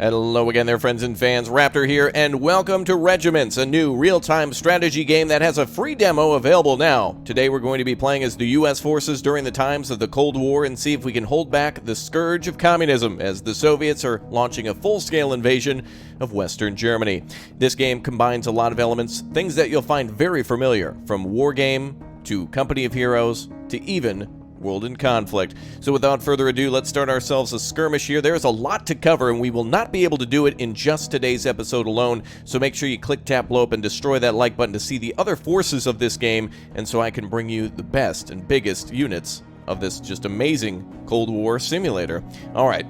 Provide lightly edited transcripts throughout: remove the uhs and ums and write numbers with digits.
Hello again there, friends and fans. Raptor here, and welcome to Regiments, a new real-time strategy game that has a free demo available now. Today we're going to be playing as the U.S. forces during the times of the Cold War and see if we can hold back the scourge of communism as the Soviets are launching a full-scale invasion of Western Germany. This game combines a lot of elements, things that you'll find very familiar, from war game to Company of Heroes to even World in Conflict. So without further ado, let's start ourselves a skirmish here. There is a lot to cover, and we will not be able to do it in just today's episode alone, so make sure you click, tap, blow up, and destroy that like button to see the other forces of this game, and so I can bring you the best and biggest units of this just amazing Cold War simulator. Alright,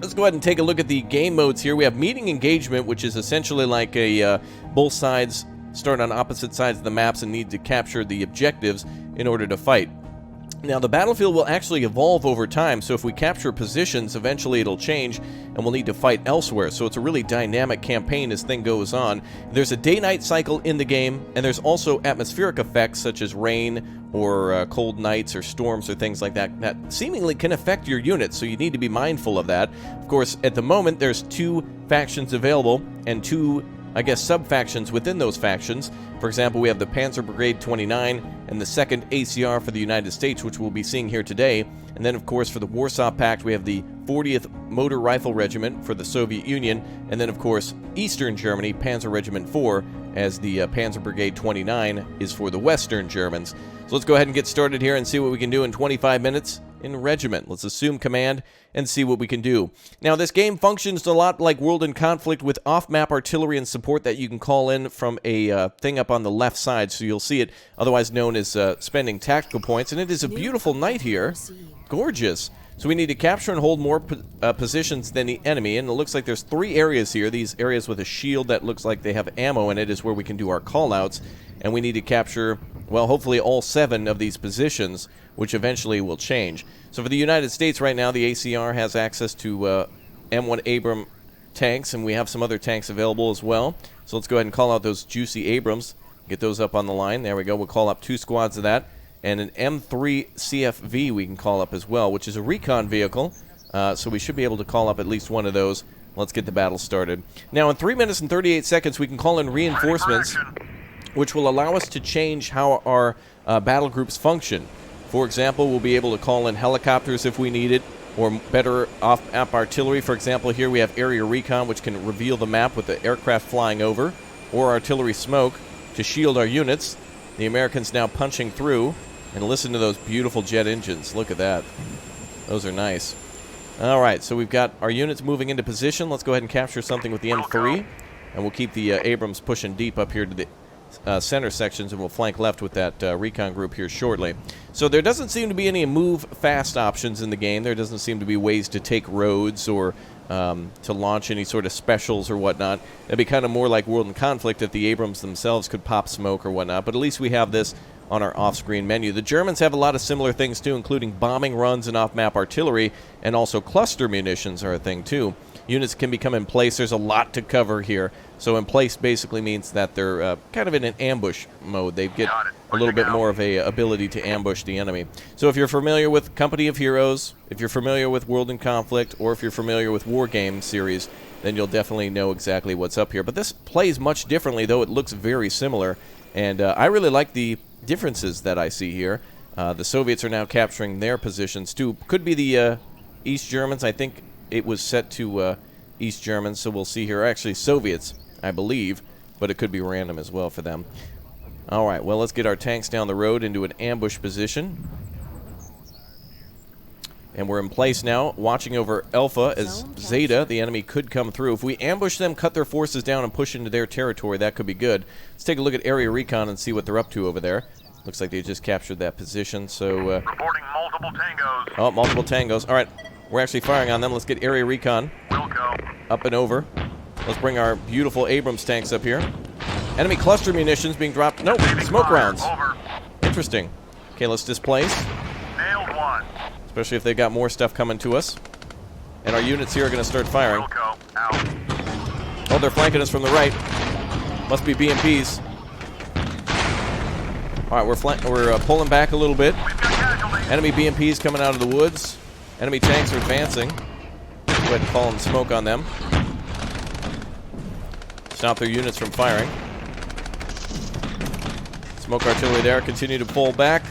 let's go ahead and take a look at the game modes here. We have meeting engagement, which is essentially like a both sides start on opposite sides of the maps and need to capture the objectives in order to fight. Now, the battlefield will actually evolve over time, so if we capture positions, eventually it'll change, and we'll need to fight elsewhere. So it's a really dynamic campaign as things goes on. There's a day-night cycle in the game, and there's also atmospheric effects such as rain or cold nights or storms or things like that that seemingly can affect your units, so you need to be mindful of that. Of course, at the moment, there's two factions available and two, I guess, sub-factions within those factions. For example, we have the Panzer Brigade 29 and the 2nd ACR for the United States, which we'll be seeing here today. And then, of course, for the Warsaw Pact, we have the 40th Motor Rifle Regiment for the Soviet Union. And then, of course, Eastern Germany, Panzer Regiment 4, as the Panzer Brigade 29 is for the Western Germans. So let's go ahead and get started here and see what we can do in 25 minutes in Regiment. Let's assume command and see what we can do. Now, this game functions a lot like World in Conflict with off-map artillery and support that you can call in from a thing up on the left side, so you'll see it, otherwise known as spending tactical points. And it is a beautiful night here. Gorgeous. So we need to capture and hold more positions than the enemy, and it looks like there's 3 areas here. These areas with a shield that looks like they have ammo in it is where we can do our call-outs, and we need to capture, well, hopefully all 7 of these positions, which eventually will change. So for the United States right now, the ACR has access to M1 Abrams tanks, and we have some other tanks available as well. So let's go ahead and call out those juicy Abrams, get those up on the line. There we go. We'll call up 2 squads of that. And an M3 CFV we can call up as well, which is a recon vehicle. So we should be able to call up at least one of those. Let's get the battle started. Now, in 3 minutes and 38 seconds, we can call in reinforcements, which will allow us to change how our battle groups function. For example, we'll be able to call in helicopters if we need it, or better off-map artillery. For example, here we have area recon, which can reveal the map with the aircraft flying over, or artillery smoke to shield our units. The Americans now punching through. And listen to those beautiful jet engines. Look at that. Those are nice. Alright, so we've got our units moving into position. Let's go ahead and capture something with the M3. And we'll keep the Abrams pushing deep up here to the center sections, and we'll flank left with that recon group here shortly. So there doesn't seem to be any move fast options in the game. There doesn't seem to be ways to take roads or to launch any sort of specials or whatnot. It'd be kind of more like World in Conflict if the Abrams themselves could pop smoke or whatnot, but at least we have this on our off-screen menu. The Germans have a lot of similar things too, including bombing runs and off-map artillery, and also cluster munitions are a thing too. Units can become in place. There's a lot to cover here. So in place basically means that they're kind of in an ambush mode. They get a little bit more of a ability to ambush the enemy. So if you're familiar with Company of Heroes, if you're familiar with World in Conflict, or if you're familiar with War Game series, then you'll definitely know exactly what's up here. But this plays much differently, though it looks very similar. And I really like the differences that I see here. The Soviets are now capturing their positions too. Could be the East Germans. I think it was set to East Germans, so we'll see here. Actually, Soviets, I believe, but it could be random as well for them. Alright, well, let's get our tanks down the road into an ambush position. And we're in place now, watching over Alpha as Zeta. The enemy could come through. If we ambush them, cut their forces down, and push into their territory, that could be good. Let's take a look at area recon and see what they're up to over there. Looks like they just captured that position, so... reporting multiple tangos. Oh, multiple tangos. Alright, we're actually firing on them. Let's get area recon up and over. Let's bring our beautiful Abrams tanks up here. Enemy cluster munitions being dropped. No, smoke rounds. Interesting. Okay, let's displace. Nailed one. Especially if they've got more stuff coming to us. And our units here are going to start firing. Oh, they're flanking us from the right. Must be BMPs. Alright, we're pulling back a little bit. Enemy BMPs coming out of the woods. Enemy tanks are advancing. Go ahead and call in smoke on them. Stop their units from firing. Smoke artillery there. Continue to pull back.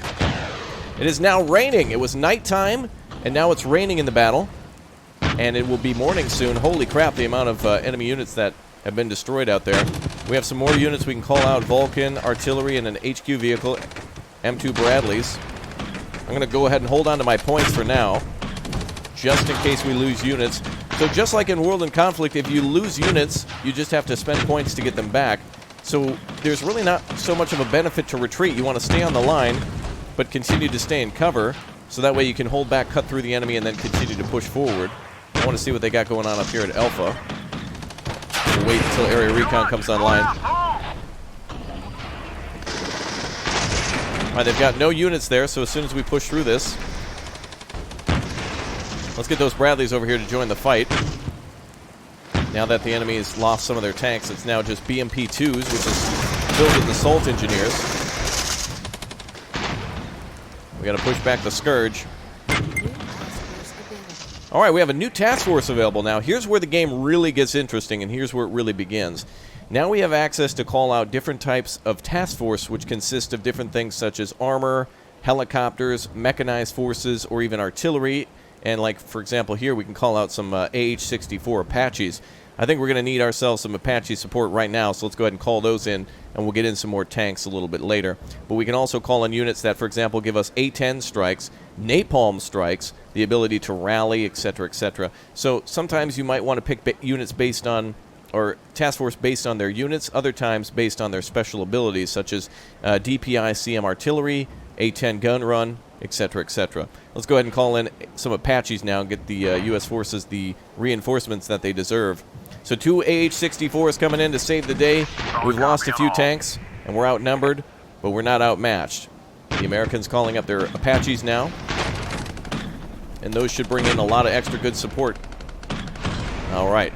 It is now raining. It was nighttime, and now it's raining in the battle. And it will be morning soon. Holy crap, the amount of enemy units that have been destroyed out there. We have some more units we can call out. Vulcan, artillery, and an HQ vehicle. M2 Bradleys. I'm going to go ahead and hold on to my points for now, just in case we lose units. So just like in World in Conflict, if you lose units, you just have to spend points to get them back. So there's really not so much of a benefit to retreat. You want to stay on the line, but continue to stay in cover, so that way you can hold back, cut through the enemy, and then continue to push forward. I want to see what they got going on up here at Alpha. We'll wait until Area Recon comes online. Alright, they've got no units there, so as soon as we push through this, let's get those Bradleys over here to join the fight. Now that the enemy has lost some of their tanks, it's now just BMP-2s, which is filled with assault engineers. We gotta push back the Scourge. Alright, we have a new task force available now. Here's where the game really gets interesting, and here's where it really begins. Now we have access to call out different types of task force, which consist of different things such as armor, helicopters, mechanized forces, or even artillery. And like, for example, here we can call out some AH-64 Apaches. I think we're going to need ourselves some Apache support right now, so let's go ahead and call those in, and we'll get in some more tanks a little bit later. But we can also call in units that, for example, give us A-10 strikes, napalm strikes, the ability to rally, etc., etc. So sometimes you might want to pick units based on, or task force based on their units, other times based on their special abilities, such as DPI CM artillery, A-10 gun run, etc., etc. Let's go ahead and call in some Apaches now and get the U.S. forces the reinforcements that they deserve. So 2 AH-64s coming in to save the day. We've lost a few tanks, and we're outnumbered, but we're not outmatched. The Americans calling up their Apaches now, and those should bring in a lot of extra good support. All right.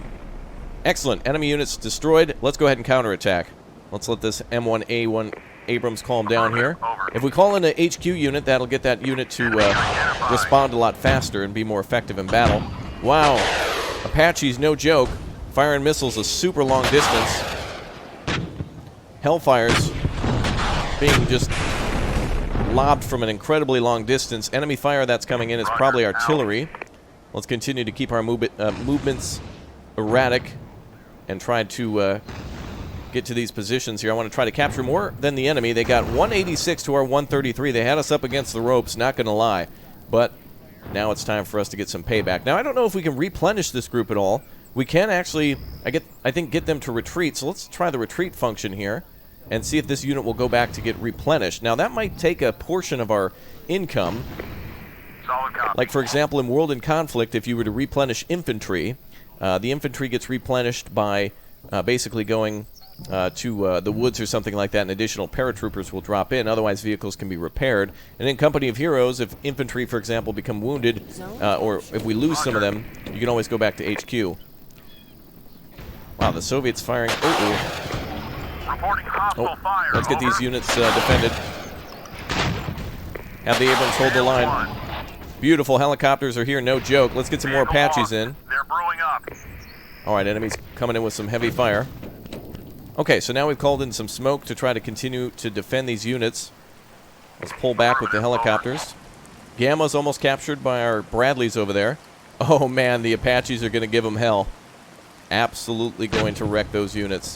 Excellent. Enemy units destroyed. Let's go ahead and counterattack. Let's let this M1A1 Abrams calm down here. If we call in an HQ unit, that'll get that unit to respond a lot faster and be more effective in battle. Wow. Apache's no joke. Firing missiles a super long distance. Hellfires being just lobbed from an incredibly long distance. Enemy fire that's coming in is probably artillery. Let's continue to keep our movements erratic and try to get to these positions here. I want to try to capture more than the enemy. They got 186 to our 133. They had us up against the ropes, not going to lie. But now it's time for us to get some payback. Now, I don't know if we can replenish this group at all. We can actually, I think, get them to retreat. So let's try the retreat function here and see if this unit will go back to get replenished. Now, that might take a portion of our income. Like, for example, in World in Conflict, if you were to replenish infantry, the infantry gets replenished by basically going to the woods or something like that, and additional paratroopers will drop in. Otherwise, vehicles can be repaired. And in Company of Heroes, if infantry, for example, become wounded, or if we lose some of them, you can always go back to HQ. Wow, the Soviets firing. Reporting hostile fire. Let's get these units defended. Have the Abrams hold the line. Beautiful helicopters are here, no joke. Let's get some more Apaches in. They're brewing up. Alright, enemies coming in with some heavy fire. Okay, so now we've called in some smoke to try to continue to defend these units. Let's pull back with the helicopters. Gamma's almost captured by our Bradleys over there. Oh man, the Apaches are going to give them hell. Absolutely going to wreck those units.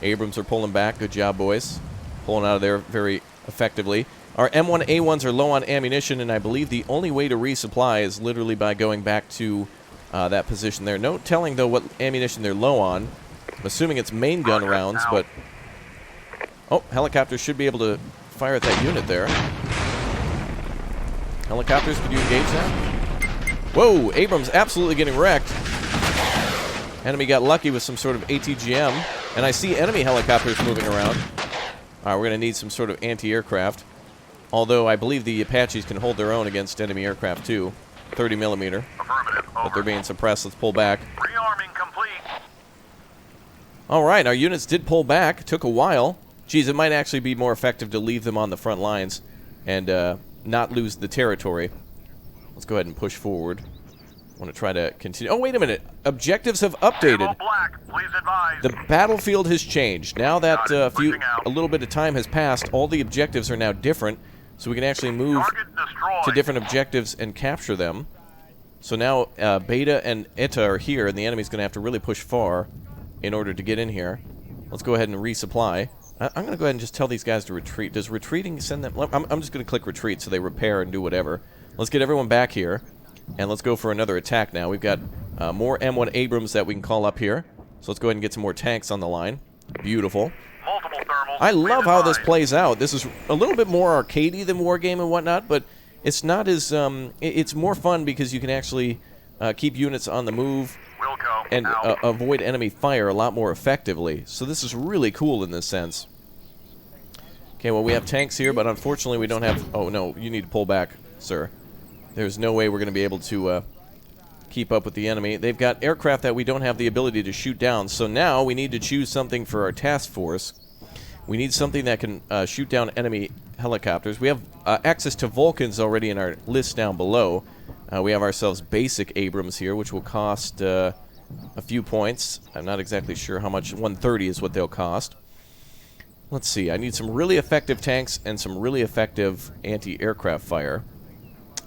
Abrams are pulling back. Good job, boys. Pulling out of there very effectively. Our M1A1s are low on ammunition, and I believe the only way to resupply is literally by going back to that position there. No telling, though, what ammunition they're low on. I'm assuming it's main gun rounds, but... Oh, helicopters should be able to fire at that unit there. Helicopters, could you engage that? Whoa, Abrams absolutely getting wrecked. Enemy got lucky with some sort of ATGM, and I see enemy helicopters moving around. Alright, we're going to need some sort of anti-aircraft. Although I believe the Apaches can hold their own against enemy aircraft too. 30 millimeter. Affirmative. But they're being suppressed. Let's pull back. Rearming complete. Alright, our units did pull back. Took a while. Geez, it might actually be more effective to leave them on the front lines and not lose the territory. Let's go ahead and push forward. want to try to continue. Oh, wait a minute. Objectives have updated. Ammo black, please advise. The battlefield has changed. Now that Pushing out. a little bit of time has passed, all the objectives are now different, so we can actually move Target destroyed. to different objectives and capture them. So now Beta and Eta are here, and the enemy's going to have to really push far in order to get in here. Let's go ahead and resupply. I'm going to go ahead and just tell these guys to retreat. Does retreating send them... I'm just going to click retreat so they repair and do whatever. Let's get everyone back here, and let's go for another attack now. We've got more M1 Abrams that we can call up here. So let's go ahead and get some more tanks on the line. Beautiful. Multiple thermals. I please love how this advise. plays out. This is a little bit more arcadey than Wargame and whatnot, but it's not as... it's more fun because you can actually keep units on the move Wilco, and out. avoid enemy fire a lot more effectively. So this is really cool in this sense. Okay, well, we have tanks here, but unfortunately we don't have... Oh, no, you need to pull back, sir. There's no way we're going to be able to keep up with the enemy. They've got aircraft that we don't have the ability to shoot down, so now we need to choose something for our task force. We need something that can shoot down enemy helicopters. We have access to Vulcans already in our list down below. We have ourselves basic Abrams here, which will cost a few points. I'm not exactly sure how much. 130 is what they'll cost. Let's see. I need some really effective tanks and some really effective anti-aircraft fire.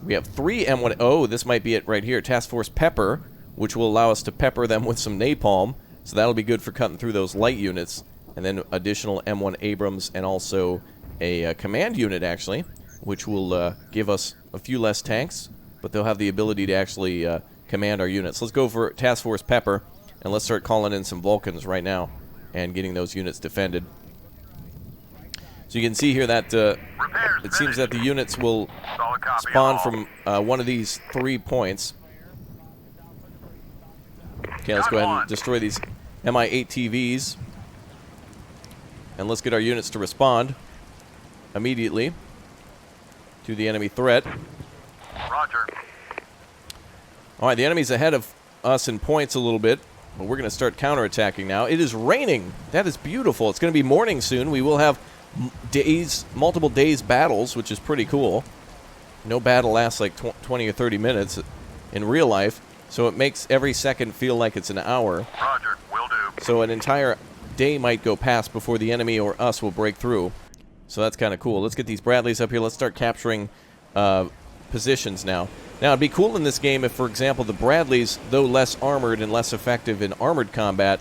We have 3 M1... Oh, this might be it right here. Task Force Pepper, which will allow us to pepper them with some napalm. So that'll be good for cutting through those light units. And then additional M1 Abrams and also a command unit, actually, which will give us a few less tanks. But they'll have the ability to actually command our units. Let's go for Task Force Pepper, and let's start calling in some Vulcans right now and getting those units defended. So you can see here that it seems that the units will Solid copy spawn all. from one of these 3 points. Okay, let's go ahead and destroy these Mi-8 TVs. And let's get our units to respond immediately to the enemy threat. Roger. All right, the enemy's ahead of us in points a little bit, but we're going to start counterattacking now. It is raining. That is beautiful. It's going to be morning soon. We will have multiple days battles, which is pretty cool. No battle lasts like 20 or 30 minutes in real life, so it makes every second feel like it's an hour. Roger. Will do. So an entire day might go past before the enemy or us will break through. So that's kind of cool. Let's get these Bradleys up here. Let's start capturing positions now. Now, it'd be cool in this game if, for example, the Bradleys, though less armored and less effective in armored combat,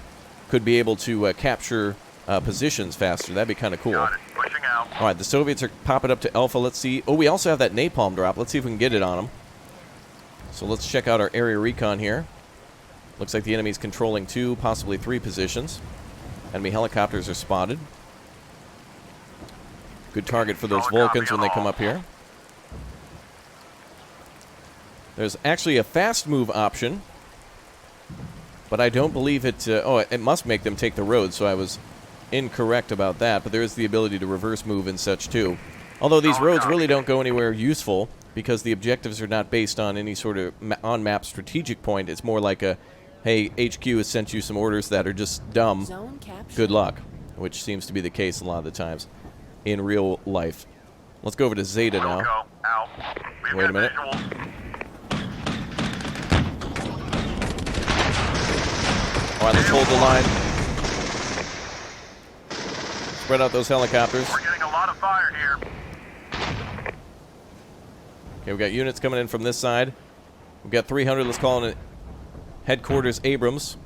could be able to capture positions faster. That'd be kind of cool. Got it. Pushing out. All right, the Soviets are popping up to Alpha. Let's see. Oh, we also have that napalm drop. Let's see if we can get it on them. So let's check out our area recon here. Looks like the enemy's controlling 2, possibly 3 positions. Enemy helicopters are spotted. Good target for those Vulcans when they come up here. There's actually a fast move option, but I don't believe it... oh, it must make them take the road, so I was incorrect about that. But there is the ability to reverse move and such, too. Although these roads really don't go anywhere useful, because the objectives are not based on any sort of on-map strategic point. It's more like a, hey, HQ has sent you some orders that are just dumb. Zone capture. Good luck, which seems to be the case a lot of the times in real life. Let's go over to Zeta now. Wilco, out. We've Wait a got minute. visuals. All right, let's hold the line. Spread out those helicopters. We're getting a lot of fire here. Okay, we've got units coming in from this side. We've got 300. Let's call it Headquarters Abrams.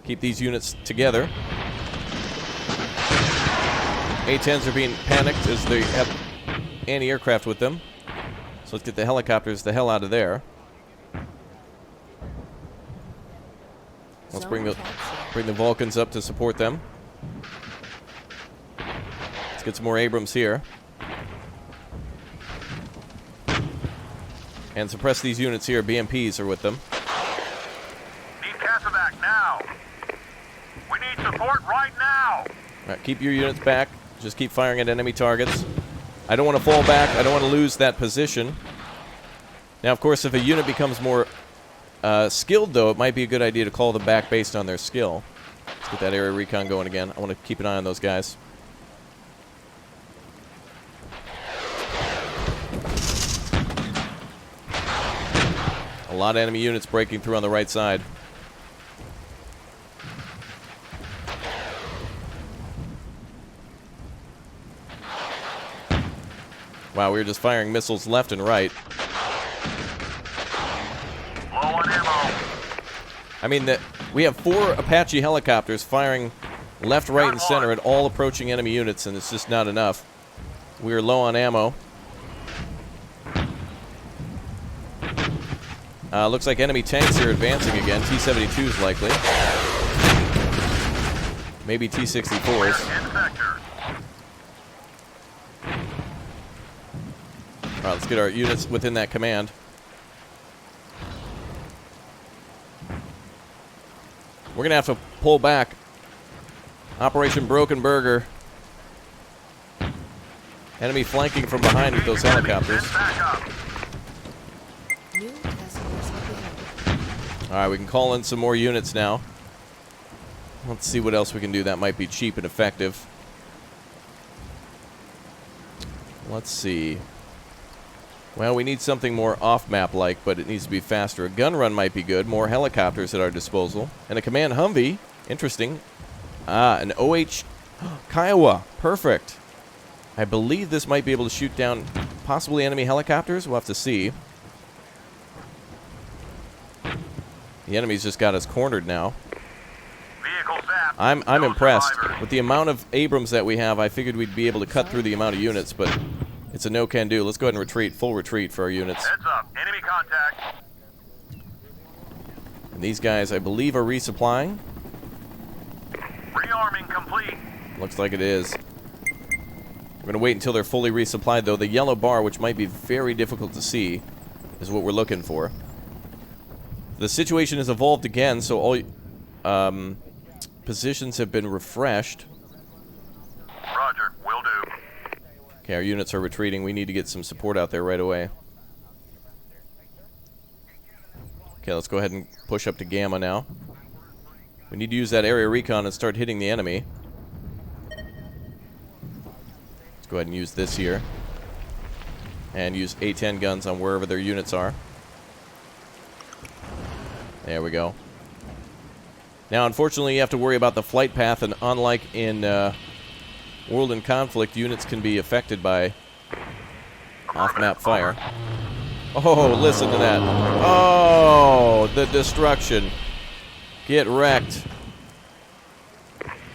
Keep these units together. A-10s are being panicked as they have anti-aircraft with them. So let's get the helicopters the hell out of there. Let's bring the Vulcans up to support them. Let's get some more Abrams here. And suppress these units here. BMPs are with them. Need Casevac now. We need support right now. All right, keep your units back. Just keep firing at enemy targets. I don't want to fall back. I don't want to lose that position. Now, of course, if a unit becomes more skilled, though, it might be a good idea to call them back based on their skill. Let's get that area recon going again. I want to keep an eye on those guys. lot of enemy units breaking through on the right side. Wow, we were just firing missiles left and right. Low on ammo. I mean, we have 4 Apache helicopters firing left, right, and center at all approaching enemy units, and it's just not enough. We are low on ammo. Looks like enemy tanks are advancing again. T-72s likely. Maybe T-64s. Alright, let's get our units within that command. We're going to have to pull back. Operation Broken Burger. Enemy flanking from behind with those helicopters. Alright, we can call in some more units now. Let's see what else we can do that might be cheap and effective. Let's see. Well, we need something more off-map-like, but it needs to be faster. A gun run might be good. More helicopters at our disposal. And a command Humvee. Interesting. An OH Kiowa. Perfect. I believe this might be able to shoot down possibly enemy helicopters. We'll have to see. The enemy's just got us cornered now. I'm impressed. With the amount of Abrams that we have, I figured we'd be able to cut through the amount of units, but it's a no-can-do. Let's go ahead and retreat. Full retreat for our units. Heads up. Enemy contact. And these guys, I believe, are resupplying. Rearming complete. Looks like it is. We're going to wait until they're fully resupplied, though. The yellow bar, which might be very difficult to see, is what we're looking for. The situation has evolved again, so all positions have been refreshed. Roger, will do. Okay, our units are retreating. We need to get some support out there right away. Okay, let's go ahead and push up to Gamma now. We need to use that area recon and start hitting the enemy. Let's go ahead and use this here. And use A-10 guns on wherever their units are. There we go. Now, unfortunately, you have to worry about the flight path, and unlike in World in Conflict, units can be affected by off-map fire. Oh, listen to that. Oh, the destruction. Get wrecked.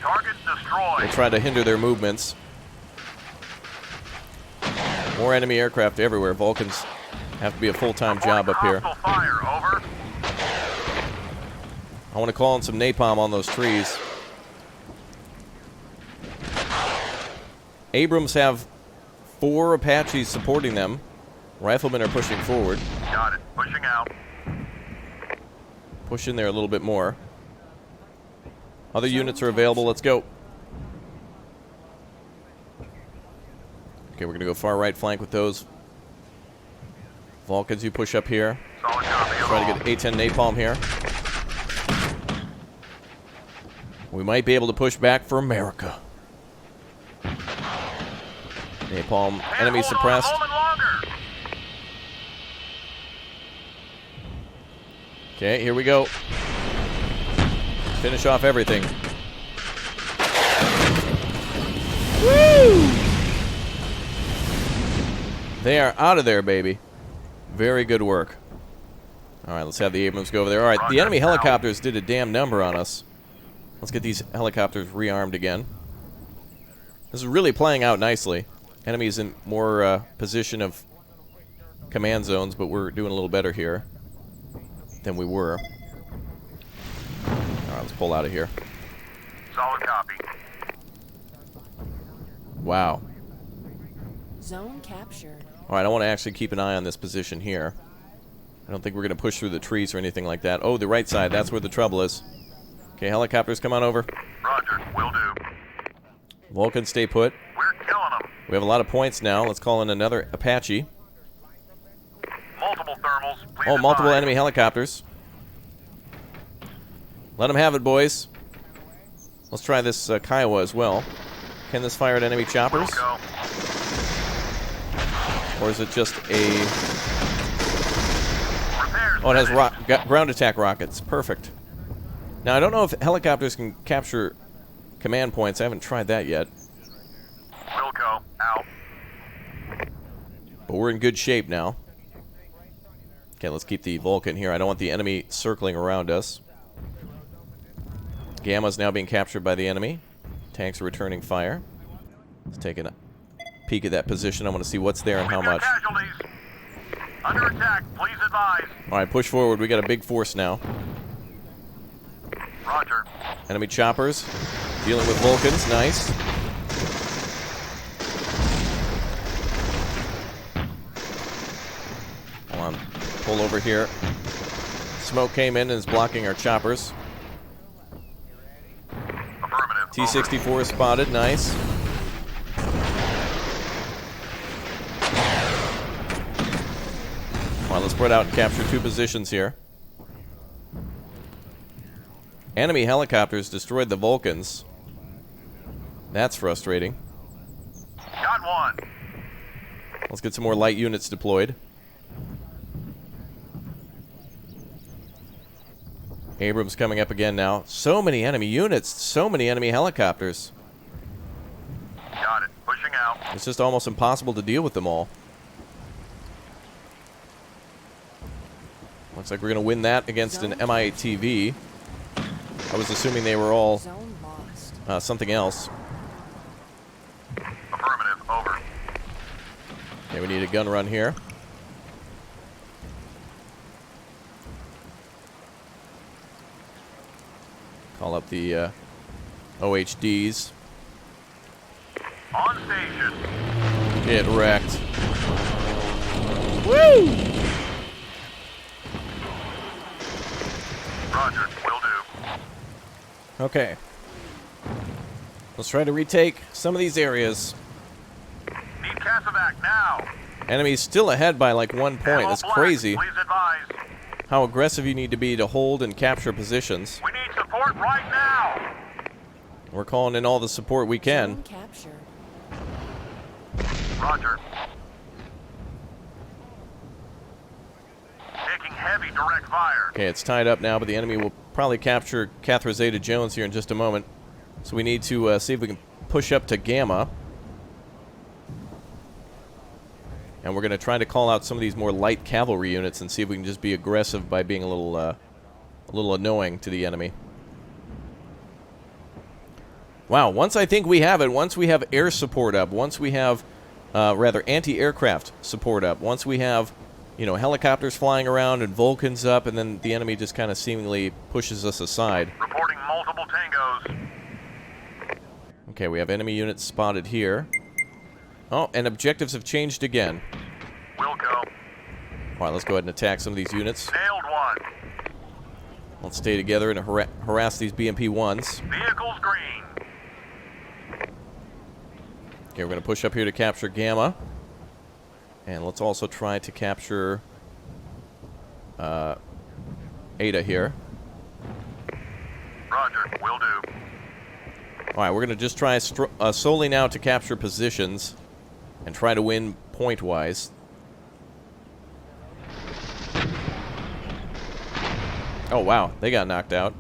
Target destroyed. We'll try to hinder their movements. More enemy aircraft everywhere. Vulcans have to be a full-time job up here. Fire, over. I want to call in some napalm on those trees. Abrams have 4 Apaches supporting them. Riflemen are pushing forward. Got it. Pushing out. Push in there a little bit more. Other units are available. Let's go. Okay, we're going to go far right flank with those. Vulcans, you push up here. Solid copy. Try to get A-10 napalm here. We might be able to push back for America. Napalm, enemy suppressed. Okay, here we go. Finish off everything. Woo! They are out of there, baby. Very good work. All right, let's have the Abrams go over there. All right, the enemy helicopters did a damn number on us. Let's get these helicopters rearmed again. This is really playing out nicely. Enemies in more position of command zones, but we're doing a little better here than we were. All right, let's pull out of here. Solid copy. Wow. Zone captured. All right, I want to actually keep an eye on this position here. I don't think we're going to push through the trees or anything like that. Oh, the right side, that's where the trouble is. Okay, helicopters, come on over. Roger, will do. Vulcan, stay put. We're killing them. We have a lot of points now. Let's call in another Apache. Multiple thermals. Please Oh, multiple advise. enemy helicopters. Let them have it, boys. Let's try this Kiowa as well. Can this fire at enemy choppers? Go. Or is it just a... Repairs Oh, it has ground attack rockets. Perfect. Now, I don't know if helicopters can capture command points. I haven't tried that yet. Wilco, out. But we're in good shape now. Okay, let's keep the Vulcan here. I don't want the enemy circling around us. Gamma's now being captured by the enemy. Tanks are returning fire. Let's take a peek at that position. I want to see what's there and how much. Casualties. Under attack, please advise. Alright, push forward. We got a big force now. Roger. Enemy choppers. Dealing with Vulcans. Nice. Hold on. Pull over here. Smoke came in and is blocking our choppers. Affirmative. T-64 is spotted. Nice. Come on, let's spread out and capture 2 positions here. Enemy helicopters destroyed the Vulcans. That's frustrating. Got one. Let's get some more light units deployed. Abrams coming up again now. So many enemy units. So many enemy helicopters. Got it. Pushing out. It's just almost impossible to deal with them all. Looks like we're going to win that against an Mi-8TV. I was assuming they were all Zone lost. something else. Affirmative. Over. Okay, we need a gun run here. Call up the OHDs. On station. Get wrecked. Woo! Roger. Will do. Okay. Let's try to retake some of these areas. Need Casevac now. Enemy's still ahead by like 1 point. Ammo That's black, crazy Please advise. how aggressive you need to be to hold and capture positions. We need support right now. We're calling in all the support we can. Zone captured. Roger. Taking heavy direct fire. Okay, it's tied up now, but the enemy will probably capture Catherine Zeta-Jones here in just a moment. So we need to see if we can push up to Gamma. And we're going to try to call out some of these more light cavalry units and see if we can just be aggressive by being a little annoying to the enemy. Wow, once I think we have it, once we have air support up, once we have, rather, anti-aircraft support up, once we have, you know, helicopters flying around and Vulcans up, and then the enemy just kind of seemingly pushes us aside. Reporting multiple tangos. Okay, we have enemy units spotted here. Oh, and objectives have changed again. Wilco. All right, let's go ahead and attack some of these units. Nailed one. Let's stay together and harass these BMP-1s. Vehicles green. Okay, we're going to push up here to capture Gamma. And let's also try to capture Ada here. Roger. Will do. All right, we're going to just try solely now to capture positions and try to win point-wise. Oh, wow, they got knocked out.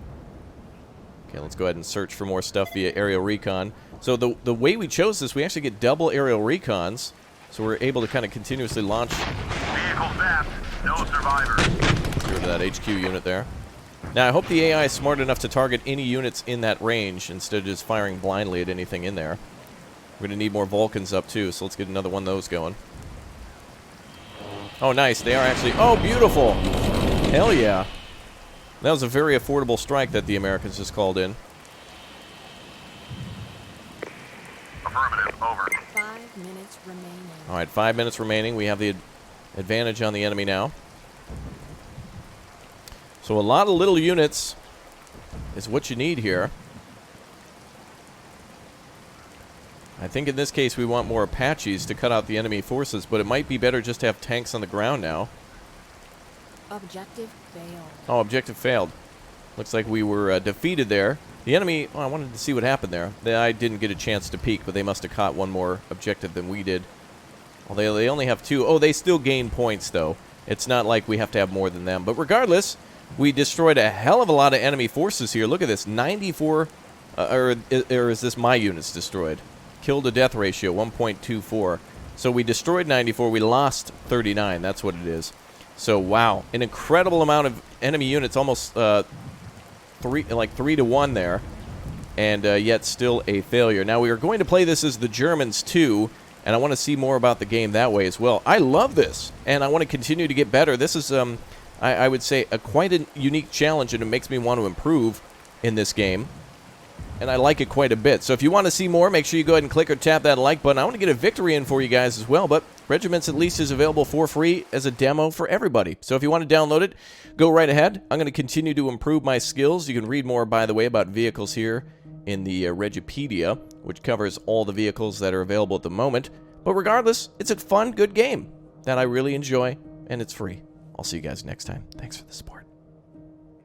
Okay, let's go ahead and search for more stuff via aerial recon. So the way we chose this, we actually get double aerial recons, so we're able to kind of continuously launch. Vehicle zapped. No survivors. Get rid of that HQ unit there. Now, I hope the AI is smart enough to target any units in that range instead of just firing blindly at anything in there. We're going to need more Vulcans up, too, so let's get another one of those going. Oh, nice. They are actually... Oh, beautiful! Hell yeah. That was a very affordable strike that the Americans just called in. Affirmative. Over. 5 minutes remaining. All right, 5 minutes remaining. We have the advantage on the enemy now. So a lot of little units is what you need here. I think in this case we want more Apaches to cut out the enemy forces, but it might be better just to have tanks on the ground now. Objective failed. Oh, objective failed. Looks like we were defeated there. The enemy, oh, I wanted to see what happened there. I didn't get a chance to peek, but they must have caught one more objective than we did. Well, they only have 2. Oh, they still gain points, though. It's not like we have to have more than them. But regardless, we destroyed a hell of a lot of enemy forces here. Look at this, 94, or is this my units destroyed? Kill to death ratio, 1.24. So we destroyed 94, we lost 39, that's what it is. So wow, an incredible amount of enemy units, almost 3 to 1 there. And yet still a failure. Now we are going to play this as the Germans too, and I want to see more about the game that way as well. I love this, and I want to continue to get better. This is, I would say, quite a unique challenge, and it makes me want to improve in this game. And I like it quite a bit. So if you want to see more, make sure you go ahead and click or tap that like button. I want to get a victory in for you guys as well, but Regiments at least is available for free as a demo for everybody. So if you want to download it, go right ahead. I'm going to continue to improve my skills. You can read more, by the way, about vehicles here in the Regipedia, which covers all the vehicles that are available at the moment. But regardless, it's a fun, good game that I really enjoy, and it's free. I'll see you guys next time. Thanks for the support.